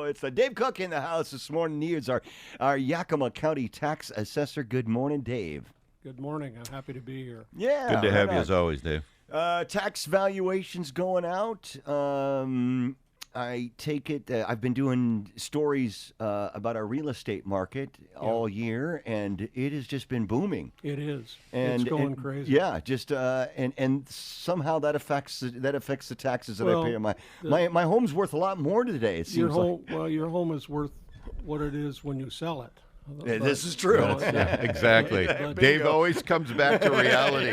It's Dave Cook in the house this morning. He is our Yakima County tax assessor. Good morning, Dave. Good morning. I'm happy to be here. Yeah. Good to have you as always, Dave. Tax valuations going out. I take it I've been doing stories about our real estate market all year, and it has just been booming. It is. And, it's going crazy. Yeah, just and somehow that affects the taxes that I pay. My home's worth a lot more today. It seems your home is worth what it is when you sell it. This is true. Exactly. Dave always comes back to reality.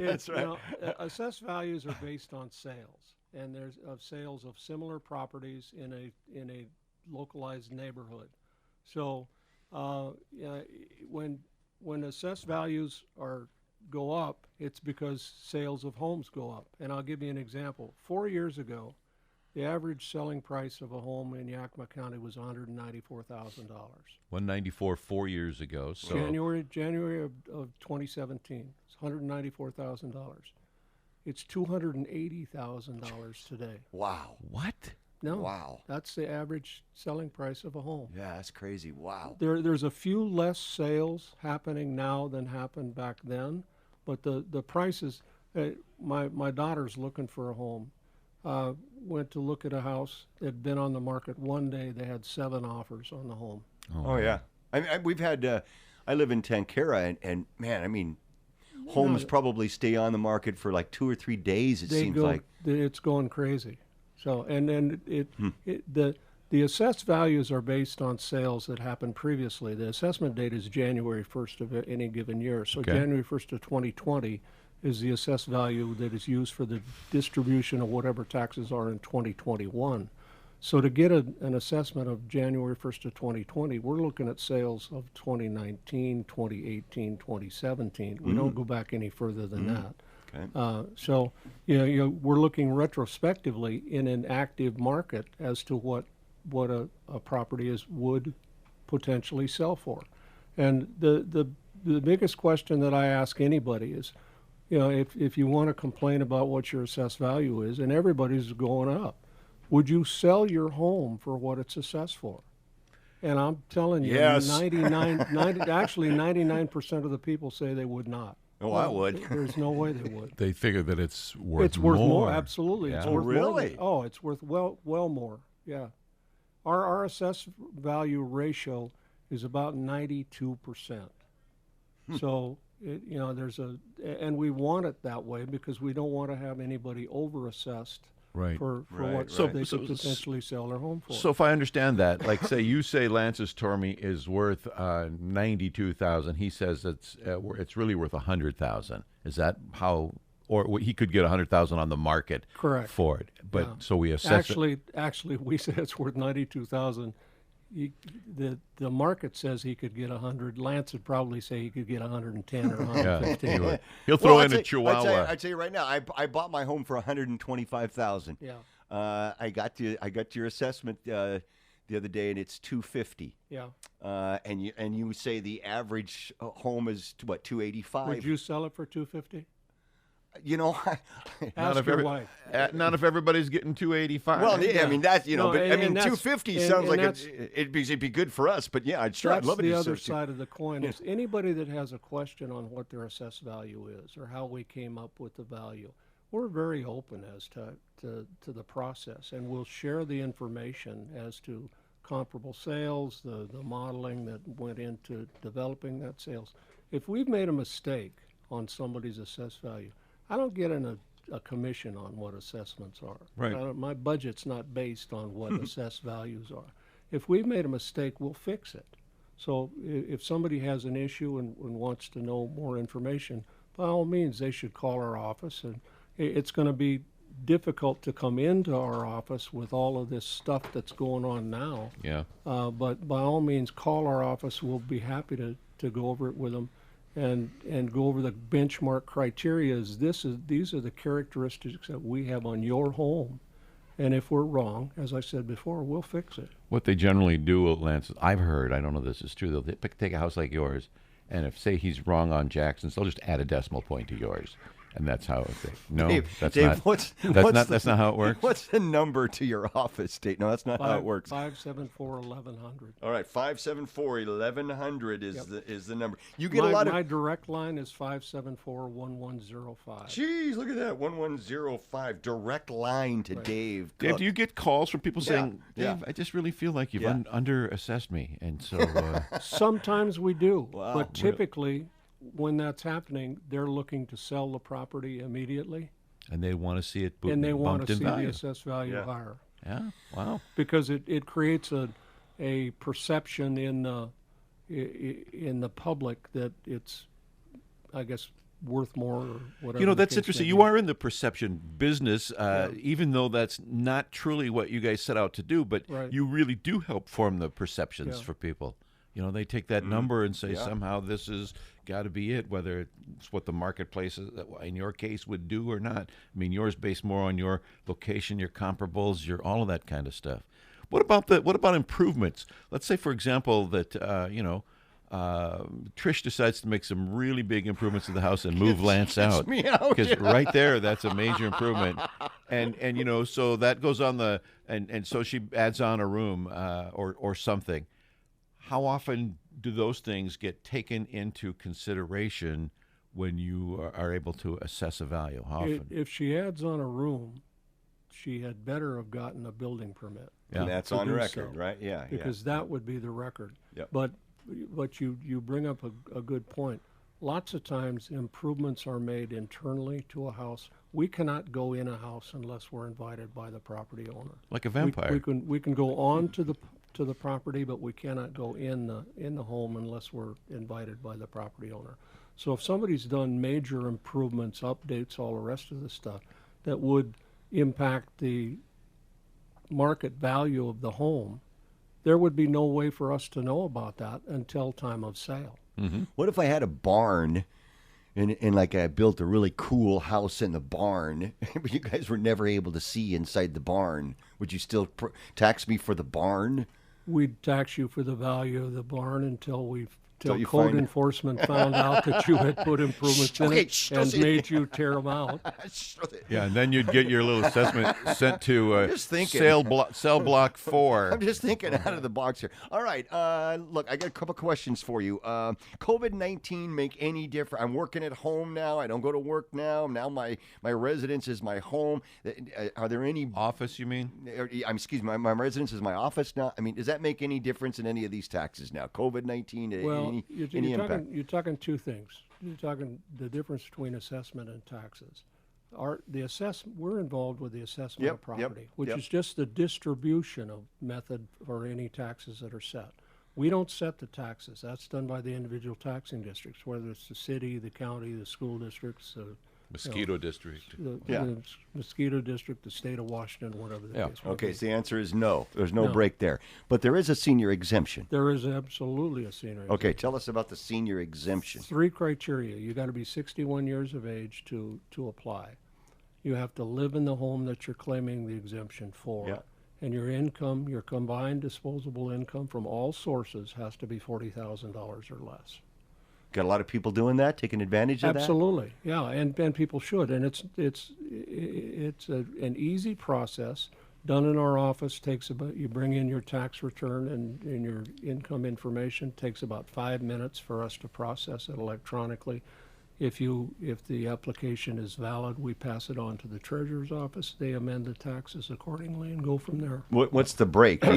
That's right. Assessed values are based on sales, and there's sales of similar properties in a localized neighborhood. So when assessed values go up, it's because sales of homes go up. And I'll give you an example. 4 years ago, the average selling price of a home in Yakima County was $194,000. $194 4 years ago. So January of 2017, it's $194,000. It's $280,000 today. Wow. What? No. Wow. That's the average selling price of a home. Yeah, that's crazy. Wow. There's a few less sales happening now than happened back then, but the prices. My daughter's looking for a home. Went to look at a house. It had been on the market one day. They had 7 offers on the home. Oh yeah. We've had. I live in Tankera, and man, I mean, homes probably stay on the market for like 2 or 3 days. It seems like it's going crazy. So the assessed values are based on sales that happened previously. The assessment date is January 1st of any given year. So January 1st of 2020 is the assessed value that is used for the distribution of whatever taxes are in 2021. So to get an assessment of January 1st of 2020, we're looking at sales of 2019, 2018, 2017. We don't go back any further than that. Okay. So we're looking retrospectively in an active market as to what a property would potentially sell for. And the biggest question that I ask anybody is, if you want to complain about what your assessed value is, and everybody's going up, would you sell your home for what it's assessed for? And I'm telling you, yes. 99% of the people say they would not. Oh, I would. There's no way they would. they figure that it's worth more. It's worth more, absolutely. Yeah. It's worth really? More. It's worth well more. Yeah. Our assessed value ratio is about 92%. So and we want it that way because we don't want to have anybody over-assessed for what they could potentially sell their home for. So if I understand that, like say you say Lance's Tormey is worth $92,000, he says it's really worth $100,000. Is that how? Or he could get $100,000 on the market. Correct. For it, but so we assess Actually, we say it's worth $92,000. The market says he could get 100. Lance would probably say he could get 110 or 115. Yeah. He'll throw in a Chihuahua. I'd say right now, I bought my home for $125,000. Yeah. I got your assessment the other day, and it's $250. Yeah. And you say the average home is what, $285? Would you sell it for $250? Not if everybody's getting $285. Well, yeah, I mean that's but $250 sounds like it'd be good for us. But yeah, I'd love it. That's the other side of the coin. Is anybody that has a question on what their assessed value is or how we came up with the value, we're very open as to the process, and we'll share the information as to comparable sales, the modeling that went into developing that sales. If we've made a mistake on somebody's assessed value, I don't get a commission on what assessments are. Right. My budget's not based on what assessed values are. If we've made a mistake, we'll fix it. So if somebody has an issue and wants to know more information, by all means, they should call our office. And it's going to be difficult to come into our office with all of this stuff that's going on now. Yeah. But by all means, call our office. We'll be happy to go over it with them. And go over the benchmark criteria. These are the characteristics that we have on your home, and if we're wrong, as I said before, we'll fix it. What they generally do, Lance, I've heard, I don't know if this is true, they'll take a house like yours, and if say he's wrong on Jackson's, they'll just add a decimal point to yours, And that's how it. No, Dave, that's Dave, not. what's That's not how it works. What's the number to your office, Dave? No, that's not how it works. 574-1100. All right, 574-1100 is Yep. is the number. You get a lot of. My direct line is 574-1105. Jeez, look at that 1105 direct line to Dave. Dave, Cook. do you get calls from people saying, yeah. Dave, I just really feel like you've Yeah. under-assessed me, and so Sometimes we do, Wow. but typically when that's happening, they're looking to sell the property immediately, and they want to see it and they want bumped to in see value. the assessed value Yeah. higher, Yeah, wow. because it creates a perception in the public that it's, I guess, worth more or whatever. You know, the that's case interesting. may You be. are in the perception business, even though that's not truly what you guys set out to do, but Right. you really do help form the perceptions Yeah. for people. You know, they take that number and say Yeah. somehow this has got to be it, whether it's what the marketplace, in your case, would do or not. I mean, yours based more on your location, your comparables, your all of that kind of stuff. What about improvements? Let's say, for example, that Trish decides to make some really big improvements to the house and move Lance out. me out, Because yeah. right there, that's a major improvement. And so that goes on and so she adds on a room or something. How often do those things get taken into consideration when you are able to assess a value? How often? If she adds on a room, she had better have gotten a building permit. And that's to on do record, so, right? Yeah, because that would be the record. Yep. But you bring up a good point. Lots of times improvements are made internally to a house. We cannot go in a house unless we're invited by the property owner. Like a vampire. We can go on to the property, but we cannot go in the home unless we're invited by the property owner. So if somebody's done major improvements, updates, all the rest of the stuff that would impact the market value of the home, there would be no way for us to know about that until time of sale. What if I had a barn and like I built a really cool house in the barn, but you guys were never able to see inside the barn? Would you still tax me for the barn? We'd tax you for the value of the barn until you code find- enforcement found out that you had put improvements in Okay, it and made you tear them out. Yeah, and then you'd get your little assessment sent to just thinking. cell block 4. I'm just thinking out of the box here. All right, look, I got a couple questions for you. COVID-19 make any difference? I'm working at home now. I don't go to work now. Now my residence is my home. Are there any? Office, you mean? Excuse me. My residence is my office now. I mean, does that make any difference in any of these taxes now? COVID-19. Well, any you're impact? you're talking two things. You're talking the difference between assessment and taxes. We're involved with the assessment of Yep, property, which yep. is just the distribution of method for any taxes that are set. We don't set the taxes. That's done by the individual taxing districts, whether it's the city, the county, the school districts, Mosquito district. the mosquito district, the state of Washington, whatever the Yeah. case may Okay, be. so the answer is no. There's no No. break there. But there is a senior exemption. There is absolutely a scenery. Okay, tell us about the senior exemption. 3 criteria. You got to be 61 years of age to apply. You have to live in the home that you're claiming the exemption for. Yeah. And your income, your combined disposable income from all sources has to be $40,000 or less. Got a lot of people doing that, taking advantage of that? Absolutely, yeah, and people should. And it's an easy process done in our office. Takes about, you bring in your tax return and your income information. Takes about 5 minutes for us to process it electronically. If the application is valid, we pass it on to the treasurer's office. They amend the taxes accordingly and go from there. What's the break? How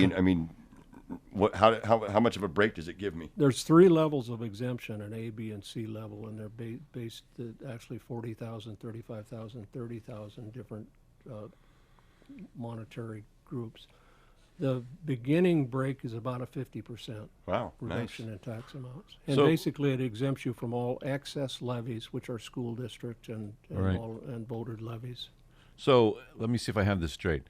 much of a break does it give me? There's 3 levels of exemption, an A, B, and C level, and they're based at actually 40,000, 35,000, 30,000 different monetary groups. The beginning break is about a 50% Wow, nice. reduction in tax amounts. And So- basically it exempts you from all excess levies, which are school district and Right. and voted levies. So let me see if I have this straight.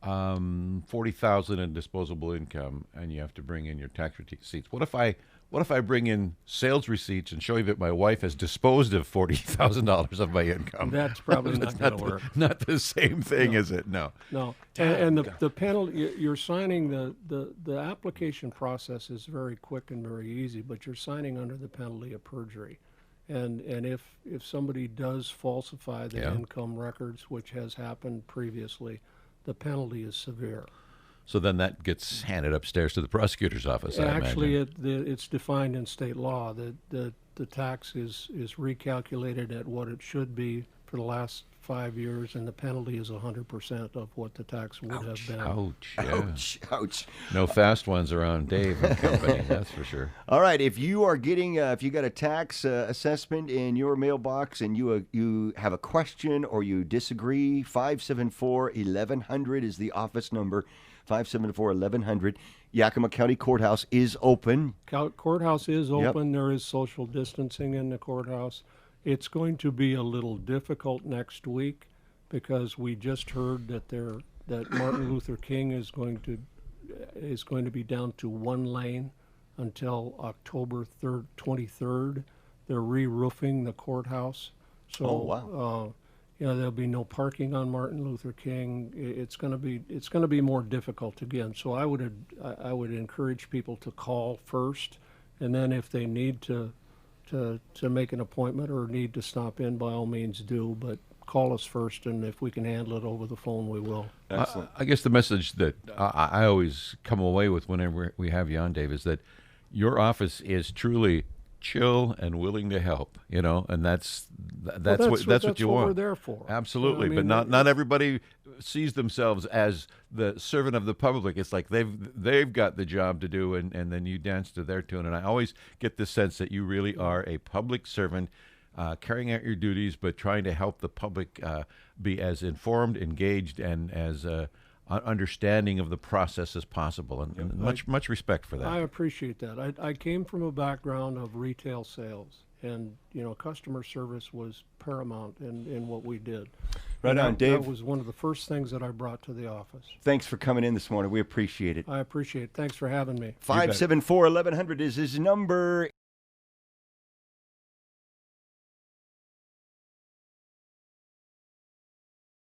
40,000 in disposable income, and you have to bring in your tax receipts. What if I bring in sales receipts and show you that my wife has disposed of $40,000 of my income? That's probably not going to work. Not the same thing, is it? No. No, and the penalty, you're signing the application process is very quick and very easy, but you're signing under the penalty of perjury. And if somebody does falsify the Yeah. income records, which has happened previously, the penalty is severe. So then that gets handed upstairs to the prosecutor's office, I Actually, imagine. it's defined in state law that the tax is recalculated at what it should be for the last 5 years, and the penalty is 100% of what the tax would have been. Ouch. Yeah. Ouch, ouch. No fast ones around Dave and company, that's for sure. All right, if you are getting, if you got a tax assessment in your mailbox and you have a question or you disagree, 574-1100 is the office number. 574-1100. Yakima County Courthouse is open. Courthouse is Yep. open. There is social distancing in the courthouse. It's going to be a little difficult next week because we just heard that Martin Luther King is going to be down to one lane until October 23rd. They're re-roofing the courthouse. So, Oh, wow. there'll be no parking on Martin Luther King. It's going to be more difficult again. So I would encourage people to call first, and then if they need to make an appointment or need to stop in, by all means do. But call us first, and if we can handle it over the phone, we will. Excellent. I guess the message that I always come away with whenever we have you on, Dave, is that your office is truly chill and willing to help, and that's what you want. We're there for. Absolutely, I mean, but not everybody sees themselves as the servant of the public. It's like they've got the job to do, and then you dance to their tune. And I always get the sense that you really are a public servant, carrying out your duties, but trying to help the public be as informed, engaged, and as understanding of the process as possible. And much respect for that. I appreciate that. I came from a background of retail sales, and customer service was paramount in what we did. Right on, Dave. That was one of the first things that I brought to the office. Thanks for coming in this morning. We appreciate it. I appreciate it. Thanks for having me. 574-1100 is his number.